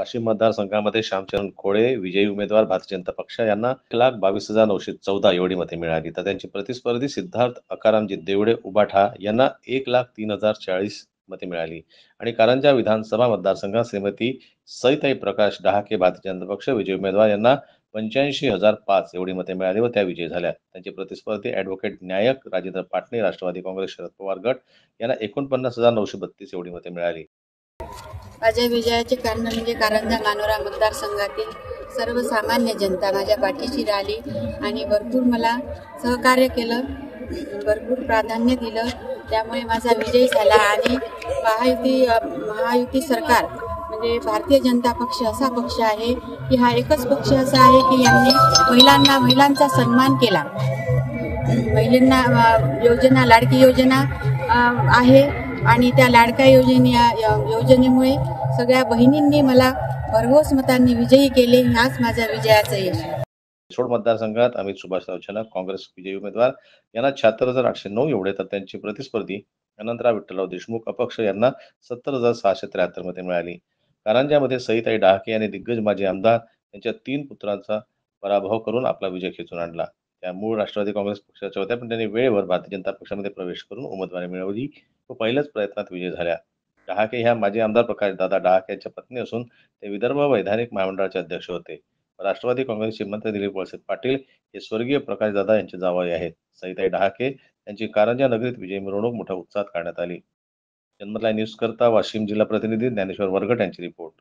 वाशिम मतदारसंघामध्ये श्यामचरण कोळे विजयी उमेदवार भारतीय जनता पक्ष यांना 1,22,914 एवढी मते मिळाली, तर त्यांचे प्रतिस्पर्धी सिद्धार्थ अकारामजी देवडे उबाठा यांना 1,03,040 मते मिळाली आणि कारंजा विधानसभा मतदारसंघात श्रीमती सईताई प्रकाश डहाके भारतीय जनता पक्ष विजयी उमेदवार यांना 85,005 एवढी मते मिळाली व त्या विजयी झाल्या. त्यांचे प्रतिस्पर्धी ॲडव्होकेट न्यायक राजेंद्र पाटणे राष्ट्रवादी काँग्रेस शरद पवार गट यांना 49,932 एवढी मते मिळाली. माझ्या विजयाचे कारण म्हणजे कारंजा मानोरा मतदारसंघातील सर्वसामान्य जनता माझ्या पाठीशी राहिली आणि भरपूर मला सहकार्य केलं, भरपूर प्राधान्य दिलं. त्यामुळे माझा विजय झाला आणि महायुती सरकार म्हणजे भारतीय जनता पक्ष असा पक्ष आहे की हा एकच पक्ष असा आहे की यांनी महिलांचा सन्मान केला. महिलांना योजना लाडकी योजना आहे आणि त्या लाडक्या योजनेमुळे सगळ्या बहिणींनी मला भरघोस मतांनी विजयी केले. हाच माझ्या विजयाचा यश. रिसोड मतदारसंघात अमित सुभाषराव जनक काँग्रेस विजयी उमेदवार यांना 76,809 एवढे, तर त्यांचे प्रतिस्पर्धी अनंतराव विठ्ठलराव देशमुख अपक्ष यांना 70,673 मते मिळाली. कारंजामध्ये सईताई डहाके यांनी दिग्गज माजी आमदार यांच्या 3 पुत्रांचा पराभव करून आपला विजय खेचून आणला. त्या मूळ राष्ट्रवादी काँग्रेस पक्षाच्या होत्या, पण त्यांनी वेळेवर भारतीय जनता पक्षामध्ये प्रवेश करून उमेदवारी मिळवली व पहिल्याच प्रयत्नात विजय झाल्या. डहाके ह्या माजी आमदार प्रकाशदादा डहाके यांच्या पत्नी असून ते विदर्भ वैधानिक महामंडळाचे अध्यक्ष होते. राष्ट्रवादी काँग्रेसचे मंत्री दिलीप वळसे पाटील हे स्वर्गीय प्रकाशदादा यांचे जावई आहेत. सईताई डहाके यांची कारंजा नगरीत विजय मिरवणूक मोठ्या उत्साहात काढण्यात आली. जन्मतला न्यूज करता वाशिम जिल्हा प्रतिनिधी ज्ञानेश्वर वरगट यांची रिपोर्ट.